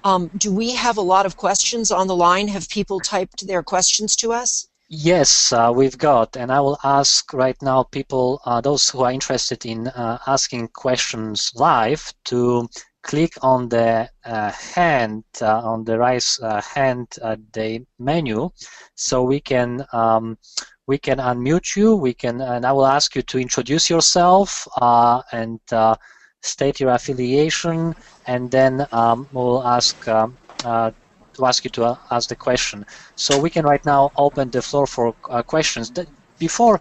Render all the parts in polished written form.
Do we have a lot of questions on the line? Have people typed their questions to us? Yes, we've got, and I will ask right now people, those who are interested in asking questions live, to click on the hand, on the raise hand the menu, so we can unmute you. And I will ask you to introduce yourself and state your affiliation, and then we'll ask you to ask the question. So we can right now open the floor for questions. Before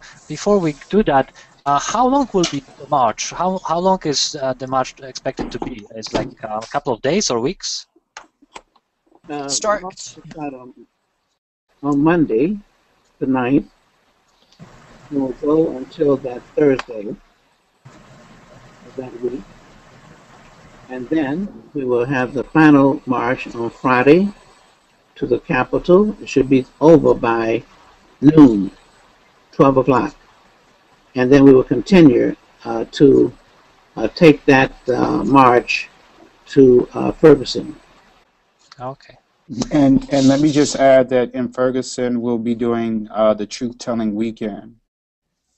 we do that, how long will be the march? How long is the march expected to be? It's like a couple of days or weeks? Start on Monday, the 9th. And we'll go until that Thursday of that week. And then we will have the final march on Friday to the Capitol. It should be over by noon, 12 o'clock. And then we will continue to take that march to Ferguson. Okay. And let me just add that in Ferguson we'll be doing the Truth-Telling Weekend.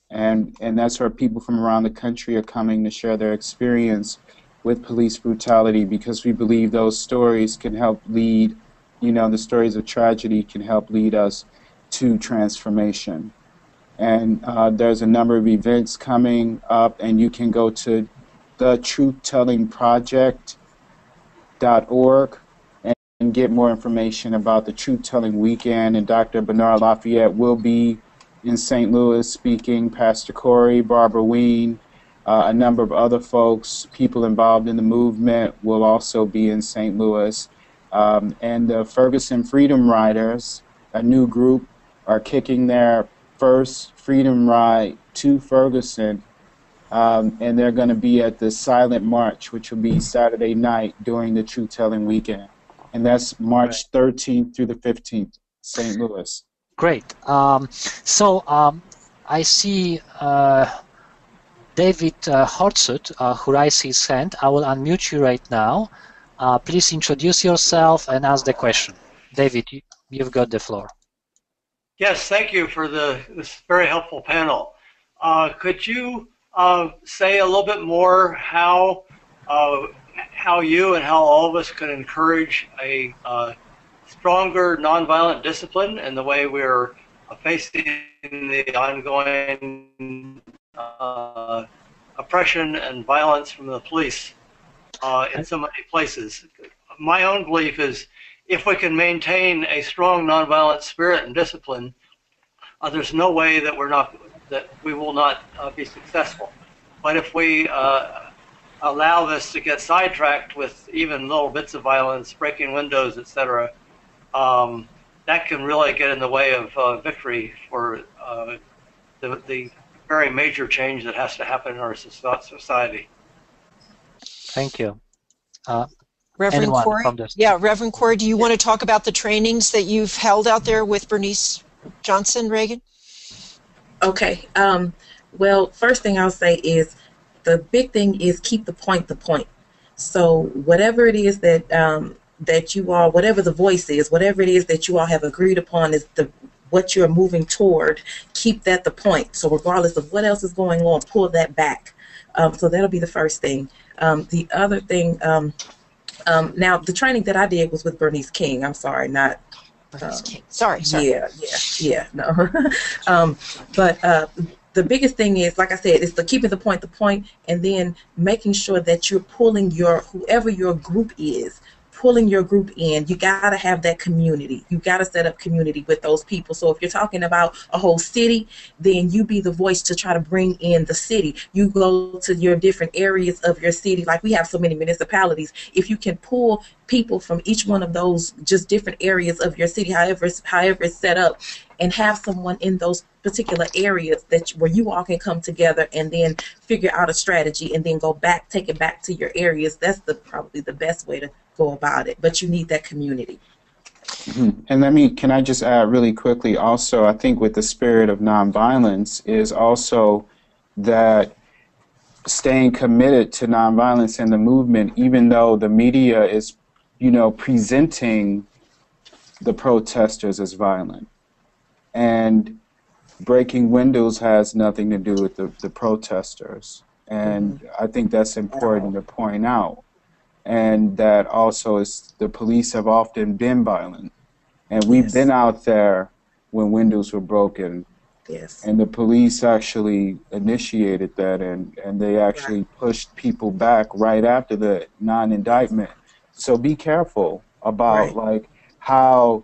And that's where people from around the country are coming to share their experience with police brutality, because we believe those stories can help lead, the stories of tragedy can help lead us to transformation. And there's a number of events coming up, and you can go to thetruth-telling-project.org and get more information about the Truth-Telling Weekend. And Dr. Bernard Lafayette will be in St. Louis speaking, Pastor Corey, Barbara Ween, a number of other folks, people involved in the movement, will also be in St. Louis. And the Ferguson Freedom Riders, a new group, are kicking their first Freedom Ride to Ferguson. And they're going to be at the Silent March, which will be Saturday night during the Truth-Telling Weekend. And that's March 13th through the 15th, St. Louis. Great. So I see David Hortzut, who raised his hand. I will unmute you right now. Please introduce yourself and ask the question. David, you've got the floor. Yes, thank you for this very helpful panel. Could you say a little bit more how you and how all of us can encourage a stronger nonviolent discipline in the way we're facing the ongoing oppression and violence from the police in so many places? My own belief is if we can maintain a strong nonviolent spirit and discipline, there's no way that we will not be successful. But if we allow this to get sidetracked with even little bits of violence, breaking windows, etc., that can really get in the way of victory for the very major change that has to happen in our society. Thank you. Reverend Corey? Yeah, Reverend Corey, do you want to talk about the trainings that you've held out there with Bernice Johnson, Reagan? Okay. Well, first thing I'll say is the big thing is keep the point the point. So whatever it is that that you all, whatever the voice is, whatever it is that you all have agreed upon is what you're moving toward, keep that the point. So regardless of what else is going on, pull that back. So that'll be the first thing. The other thing, now the training that I did was with Bernice King. I'm sorry, not Bernice King. Sorry. Yeah, no. But the biggest thing is, like I said, is keeping the point, and then making sure that you're pulling whoever your group is, pulling your group in. You got to have that community. You got to set up community with those people. So if you're talking about a whole city, then you be the voice to try to bring in the city. You go to your different areas of your city. Like we have so many municipalities. If you can pull people from each one of those just different areas of your city, however it's set up, and have someone in those particular areas where you all can come together and then figure out a strategy and then take it back to your areas. That's probably the best way to go about it. But you need that community. And can I just add really quickly also, I think with the spirit of nonviolence is also that staying committed to nonviolence and the movement, even though the media is presenting the protesters as violent. And breaking windows has nothing to do with the protesters. And I think that's important to point out. And that also is the police have often been violent. And we've been out there when windows were broken. Yes. And the police actually initiated that, and they actually pushed people back right after the non-indictment. So be careful about like how,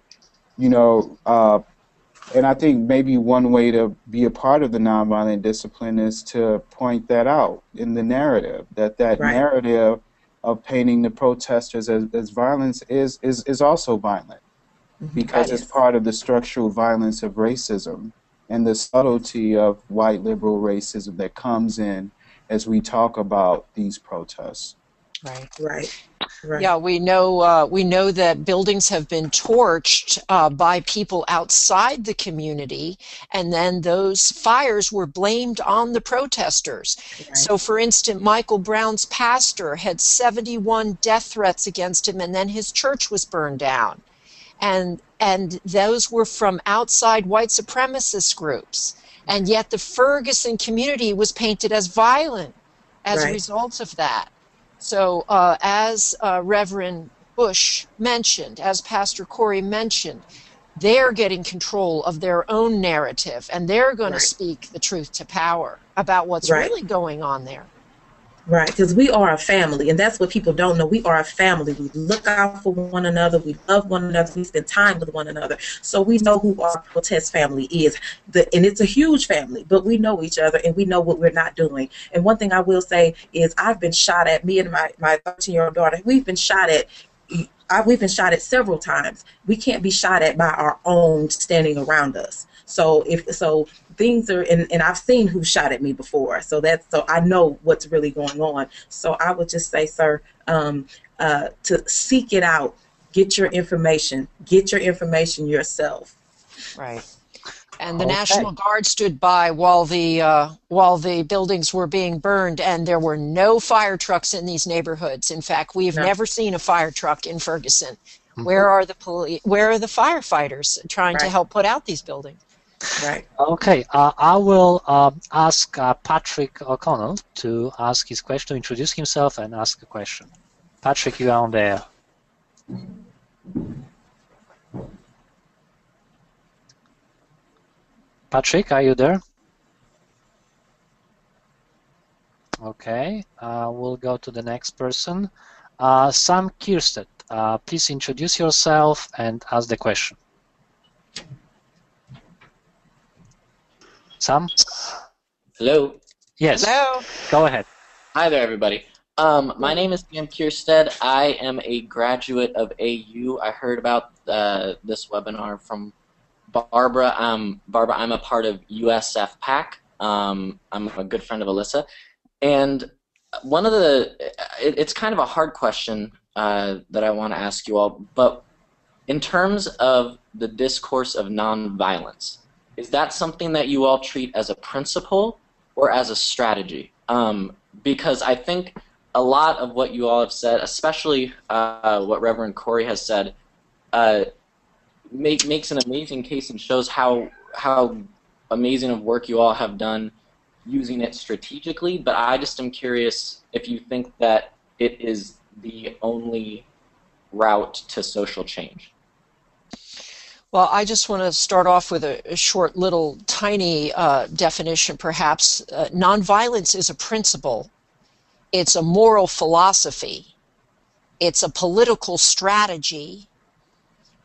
and I think maybe one way to be a part of the nonviolent discipline is to point that out in the narrative, that narrative of painting the protesters as violence is also violent, because it's part of the structural violence of racism and the subtlety of white liberal racism that comes in as we talk about these protests. Right. Yeah, we know that buildings have been torched by people outside the community, and then those fires were blamed on the protesters. So, for instance, Michael Brown's pastor had 71 death threats against him, and then his church was burned down. And those were from outside white supremacist groups. And yet the Ferguson community was painted as violent as a result of that. So as Reverend Bush mentioned, as Pastor Corey mentioned, they're getting control of their own narrative, and they're going to speak the truth to power about what's really going on there. Right, because we are a family, and that's what people don't know. We are a family. We look out for one another. We love one another. We spend time with one another. So we know who our protest family is. And it's a huge family, but we know each other, and we know what we're not doing. And one thing I will say is I've been shot at, me and my 13-year-old daughter, we've been shot at. We've been shot at several times. We can't be shot at by our own standing around us. So things are, and I've seen who shot at me before. So I know what's really going on. So I would just say, sir, to seek it out, get your information yourself. Right. And the National Guard stood by while the buildings were being burned, and there were no fire trucks in these neighborhoods. In fact, we have never seen a fire truck in Ferguson. Where are the police? Where are the firefighters trying to help put out these buildings? Right. Okay. I will ask Patrick O'Connell to ask his question, to introduce himself and ask a question. Patrick, you are on there. Patrick, are you there? Okay, we'll go to the next person. Sam Kierstead, please introduce yourself and ask the question. Sam? Hello. Yes. Hello. Go ahead. Hi there, everybody. My name is Sam Kierstead. I am a graduate of AU. I heard about this webinar from Barbara. Barbara, I'm a part of USF PAC. I'm a good friend of Alyssa. And one of it's kind of a hard question that I want to ask you all, but in terms of the discourse of nonviolence, is that something that you all treat as a principle or as a strategy? Because I think a lot of what you all have said, especially what Reverend Corey has said, makes an amazing case and shows how amazing of work you all have done using it strategically, but I just am curious if you think that it is the only route to social change. Well, I just want to start off with a short little tiny definition, perhaps. Nonviolence is a principle. It's a moral philosophy. It's a political strategy.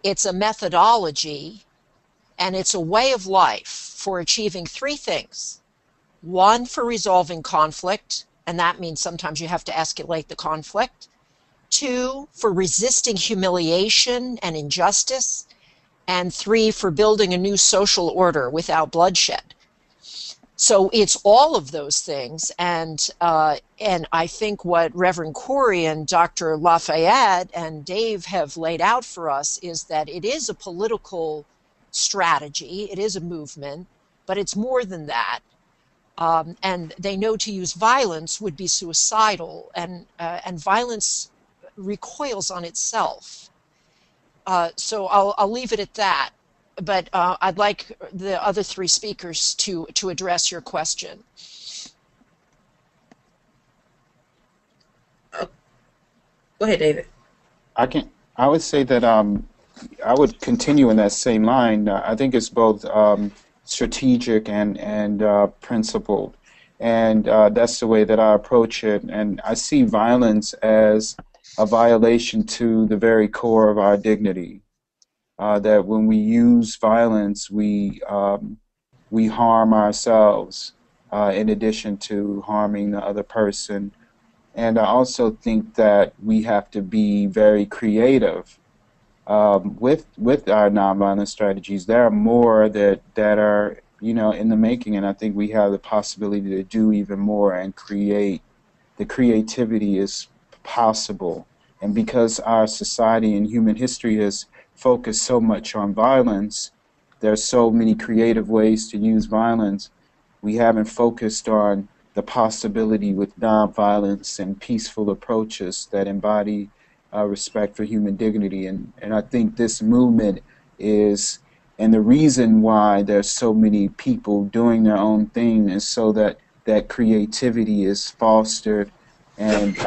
It's a methodology. And it's a way of life for achieving three things. One, for resolving conflict, and that means sometimes you have to escalate the conflict. Two, for resisting humiliation and injustice. And three, for building a new social order without bloodshed. So it's all of those things, and I think what Reverend Corey and Dr. Lafayette and Dave have laid out for us is that it is a political strategy, it is a movement, but it's more than that. And they know to use violence would be suicidal, and violence recoils on itself. So I'll leave it at that. But I'd like the other three speakers to address your question. Go ahead, David. I would say that I would continue in that same line. I think it's both strategic and principled, and that's the way that I approach it. And I see violence as a violation to the very core of our dignity. That when we use violence, we harm ourselves in addition to harming the other person. And I also think that we have to be very creative with our nonviolent strategies. There are more that are in the making, and I think we have the possibility to do even more and create. The creativity is possible, and because our society and human history has focused so much on violence, there's so many creative ways to use violence. We haven't focused on the possibility with nonviolence and peaceful approaches that embody respect for human dignity. And I think this movement is, and the reason why there's so many people doing their own thing is so that that creativity is fostered and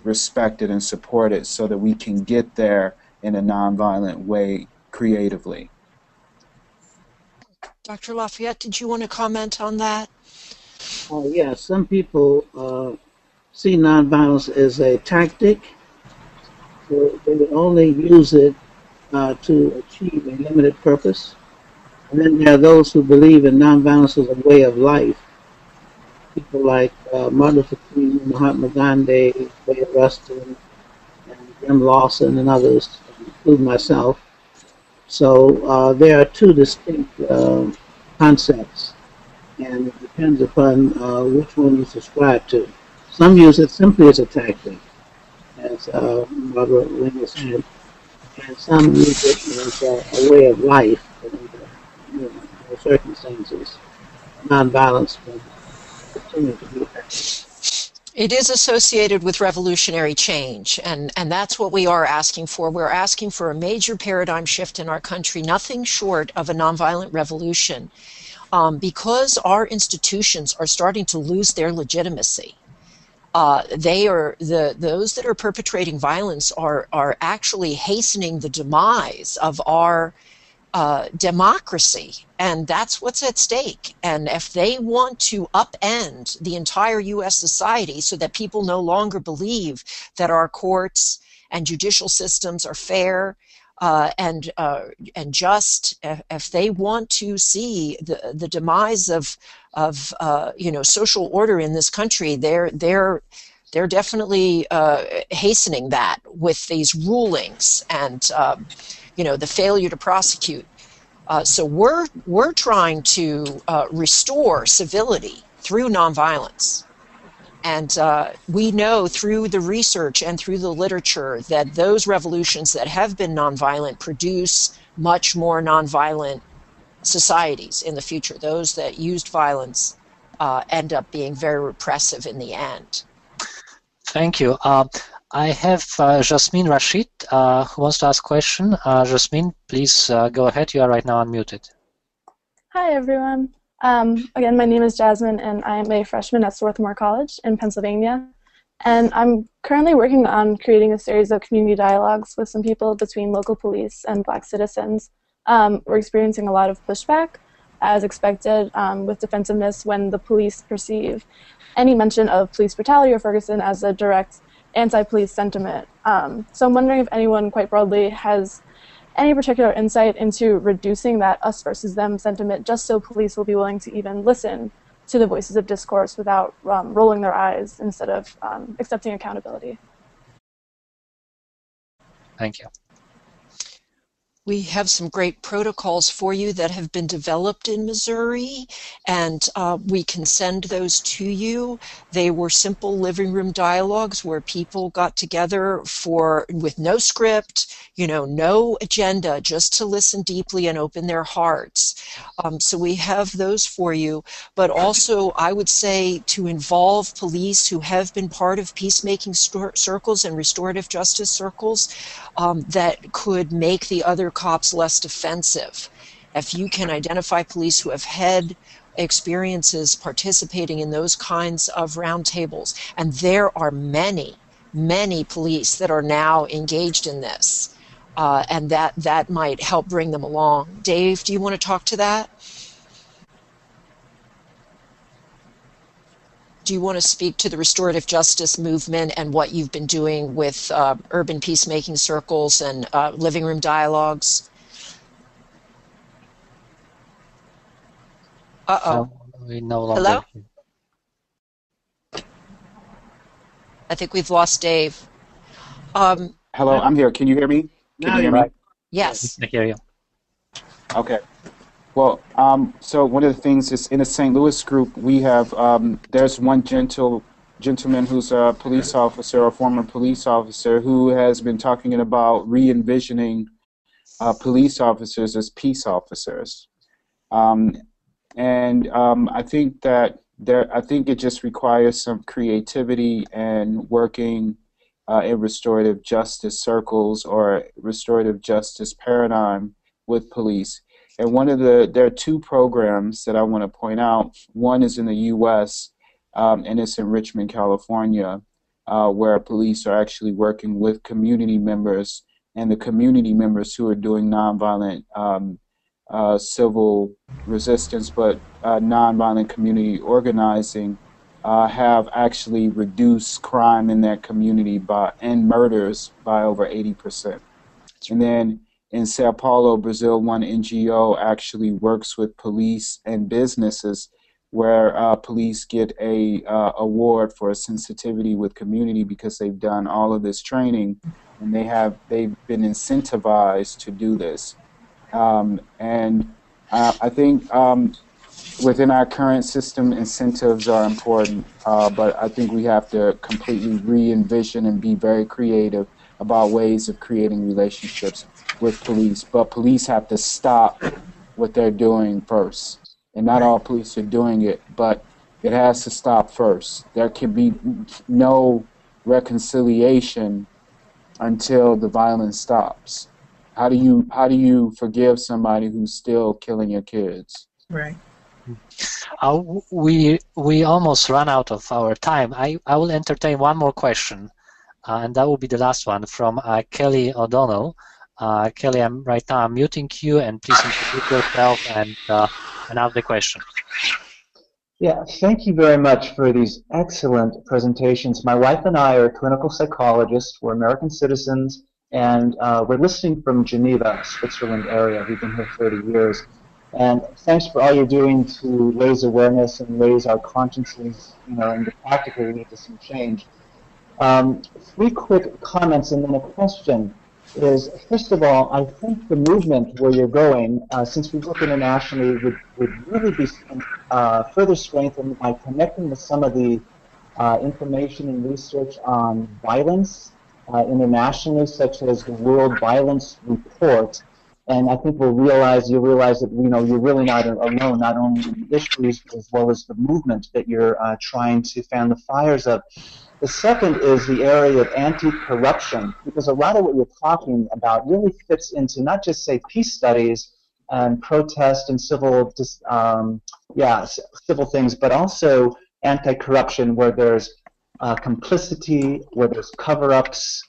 respected and supported so that we can get there in a nonviolent way creatively. Dr. Lafayette, did you want to comment on that? Yeah, some people see nonviolence as a tactic. So they would only use it to achieve a limited purpose. And then there are those who believe in nonviolence as a way of life. People like Martin Luther King, Mahatma Gandhi, Bayard Rustin, and Jim Lawson, and others, including myself. So there are two distinct concepts, and it depends upon which one you subscribe to. Some use it simply as a tactic, as Barbara Wing was saying, and some use it as a way of life in circumstances. Nonviolence will continue to be effective. It is associated with revolutionary change, and that's what we are asking for. We're asking for a major paradigm shift in our country, nothing short of a nonviolent revolution, because our institutions are starting to lose their legitimacy. Those that are perpetrating violence are actually hastening the demise of our democracy, and that's what's at stake. And if they want to upend the entire U.S. society so that people no longer believe that our courts and judicial systems are fair and just, if they want to see the demise of social order in this country, they're definitely hastening that with these rulings and the failure to prosecute. So we're trying to restore civility through nonviolence. And we know through the research and through the literature that those revolutions that have been nonviolent produce much more nonviolent societies in the future. Those that used violence end up being very repressive in the end. Thank you. I have Jasmine Rashid who wants to ask a question. Jasmine, please go ahead. You are right now unmuted. Hi, everyone. Again, my name is Jasmine, and I am a freshman at Swarthmore College in Pennsylvania. And I'm currently working on creating a series of community dialogues with some people between local police and Black citizens. We're experiencing a lot of pushback, as expected, with defensiveness when the police perceive any mention of police brutality or Ferguson as a direct anti-police sentiment. So I'm wondering if anyone quite broadly has any particular insight into reducing that us versus them sentiment, just so police will be willing to even listen to the voices of discourse without rolling their eyes instead of accepting accountability. Thank you. We have some great protocols for you that have been developed in Missouri, and we can send those to you. They were simple living room dialogues where people got together with no script, no agenda, just to listen deeply and open their hearts. So we have those for you, but also I would say to involve police who have been part of peacemaking circles and restorative justice circles that could make the other cops less defensive. If you can identify police who have had experiences participating in those kinds of roundtables, and there are many, many police that are now engaged in this, and that might help bring them along. Dave, do you want to talk to that? Do you want to speak to the restorative justice movement and what you've been doing with urban peacemaking circles and living room dialogues? Uh-oh. We no longer. Hello? I think we've lost Dave. Hello, I'm here. Can you hear me? Can you hear me? Yes. I hear you. Okay. Well, so one of the things is in the St. Louis group, we have, there's one gentleman who's a police officer, a former police officer, who has been talking about re-envisioning police officers as peace officers. I think that I think it just requires some creativity and working in restorative justice circles or restorative justice paradigm with police. And there are two programs that I want to point out. One is in the U.S. And it's in Richmond, California, where police are actually working with community members, and the community members who are doing nonviolent civil resistance, but nonviolent community organizing, have actually reduced crime in that community and murders by over 80%. And then in Sao Paulo, Brazil, one NGO actually works with police and businesses, where police get a award for sensitivity with community because they've done all of this training, and they've been incentivized to do this. I think within our current system, incentives are important, but I think we have to completely re-envision and be very creative about ways of creating relationships with police. But police have to stop what they're doing first. And not all police are doing it, but it has to stop first. There can be no reconciliation until the violence stops. How do you forgive somebody who's still killing your kids? Right. We almost ran out of our time. I will entertain one more question, and that will be the last one from Kelly O'Donnell. Kelly, I'm muting you, and please introduce yourself and ask the question. Yeah, thank you very much for these excellent presentations. My wife and I are clinical psychologists. We're American citizens, and we're listening from Geneva, Switzerland area. We've been here 30 years. And thanks for all you're doing to raise awareness and raise our consciences, and practically lead to some change. 3 quick comments and then a question is, first of all, I think the movement where you're going, since we look internationally, would really be further strengthened by connecting with some of the information and research on violence internationally, such as the World Violence Report. And I think you'll realize that you're really not alone, not only in the issues as well as the movement that you're trying to fan the fires of. The second is the area of anti-corruption, because a lot of what you're talking about really fits into not just, say, peace studies and protest and civil things, but also anti-corruption, where there's complicity, where there's cover-ups,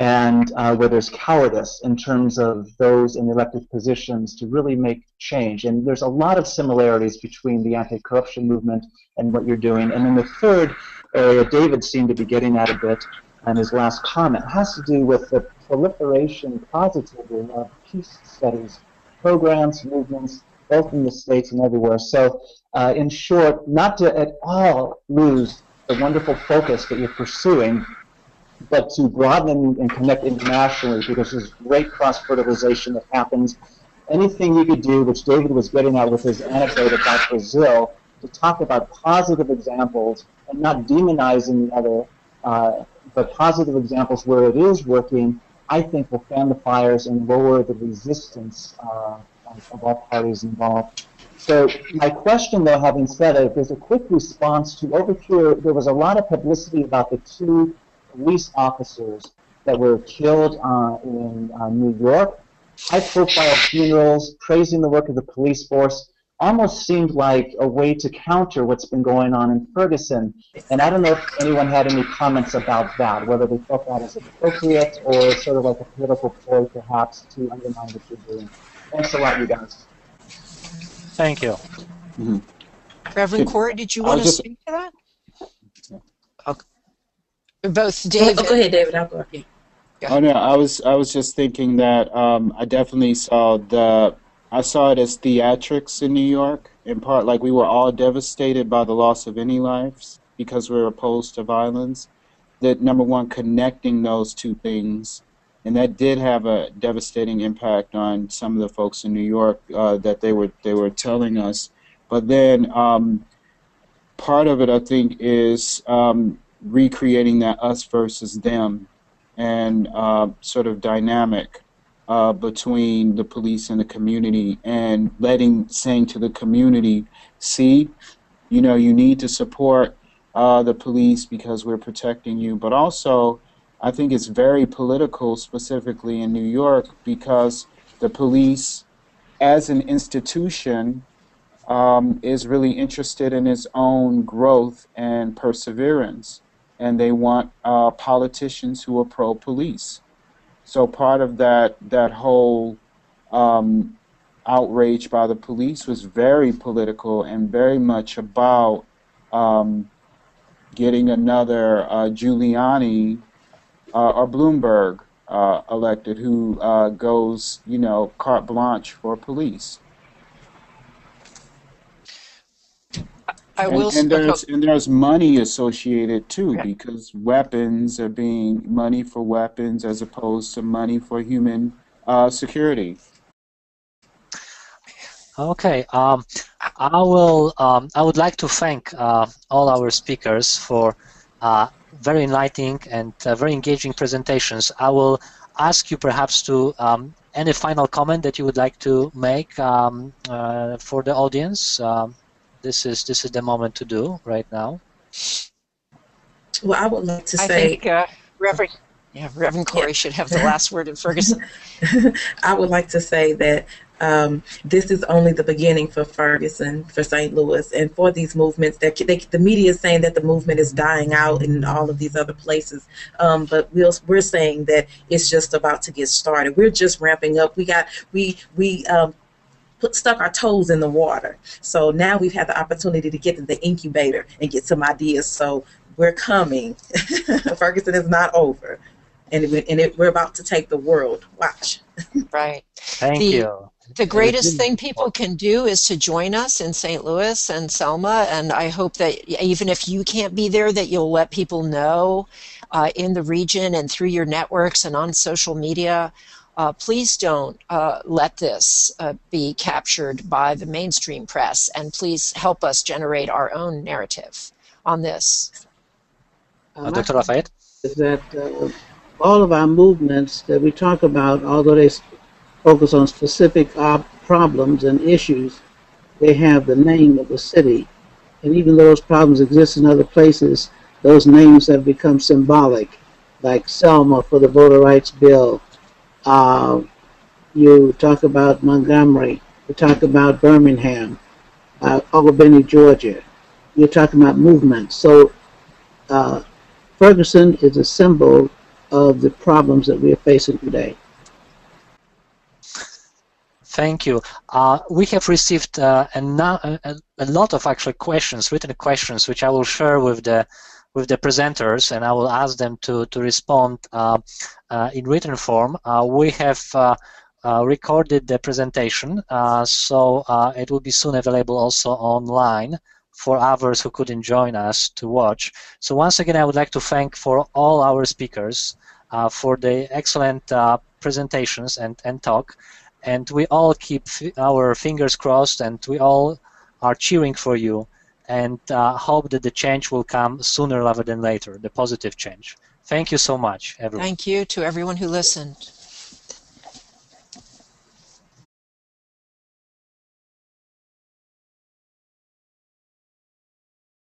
and where there's cowardice in terms of those in elected positions to really make change. And there's a lot of similarities between the anti-corruption movement and what you're doing. And then the third area David seemed to be getting at a bit in his last comment has to do with the proliferation positively of peace studies, programs, movements, both in the States and everywhere. So in short, not to at all lose the wonderful focus that you're pursuing, but to broaden and connect internationally, because there's great cross-fertilization that happens. Anything you could do, which David was getting at with his anecdote about Brazil, to talk about positive examples and not demonizing the other, but positive examples where it is working, I think will fan the fires and lower the resistance of all parties involved. So my question, though, having said it, there's a quick response to over here. There was a lot of publicity about the two police officers that were killed in New York. High-profile funerals, praising the work of the police force, almost seemed like a way to counter what's been going on in Ferguson. And I don't know if anyone had any comments about that, whether they felt that as appropriate or sort of like a political ploy, perhaps, to undermine what you're doing. Thanks a lot, you guys. Thank you. Mm-hmm. Reverend Corey, did you want to speak to that? Okay. Both David. Oh, go ahead, David. I'll go. Yeah. Oh no, I was just thinking that I definitely saw it as theatrics in New York, in part like we were all devastated by the loss of any lives because we're opposed to violence. That number one, connecting those two things, and that did have a devastating impact on some of the folks in New York that they were telling us. But then part of it, I think, is recreating that us versus them and sort of dynamic between the police and the community, and saying to the community, see, you know, you need to support the police because we're protecting you. But also, I think it's very political, specifically in New York, because the police, as an institution, is really interested in its own growth and perseverance, and they want politicians who are pro-police. So part of that whole outrage by the police was very political and very much about getting another Giuliani or Bloomberg elected, who goes, you know, carte blanche for police. And there's money associated too, because weapons are being money for weapons as opposed to money for human security. Okay, I would like to thank all our speakers for very enlightening and very engaging presentations. I will ask you perhaps to any final comment that you would like to make for the audience. This is the moment to do right now. Well, I would like to say, I think Reverend Corey should have the last word in Ferguson. I would like to say that this is only the beginning for Ferguson, for St. Louis, and for these movements. That the media is saying that the movement is dying out in all of these other places, but we're saying that it's just about to get started. We're just ramping up. We stuck our toes in the water. So now we've had the opportunity to get to the incubator and get some ideas. So we're coming. Ferguson is not over. And we're about to take the world. Watch. Right. Thank you. The greatest thing people can do is to join us in St. Louis and Selma. And I hope that even if you can't be there, that you'll let people know in the region and through your networks and on social media. Please don't let this be captured by the mainstream press, and please help us generate our own narrative on this. Dr. Lafayette? Is that all of our movements that we talk about, although they focus on specific problems and issues, they have the name of the city. And even though those problems exist in other places, those names have become symbolic, like Selma for the voter rights bill. You talk about Montgomery, you talk about Birmingham, Albany, Georgia. You're talking about movements. So Ferguson is a symbol of the problems that we are facing today. Thank you. We have received a lot of actual questions, written questions, which I will share with the presenters, and I will ask them to respond in written form. We have recorded the presentation, so it will be soon available also online for others who couldn't join us to watch. So once again, I would like to thank for all our speakers for the excellent presentations and talk. And we all keep our fingers crossed, and we all are cheering for you, and hope that the change will come sooner rather than later, the positive change. Thank you so much, everyone. Thank you to everyone who listened.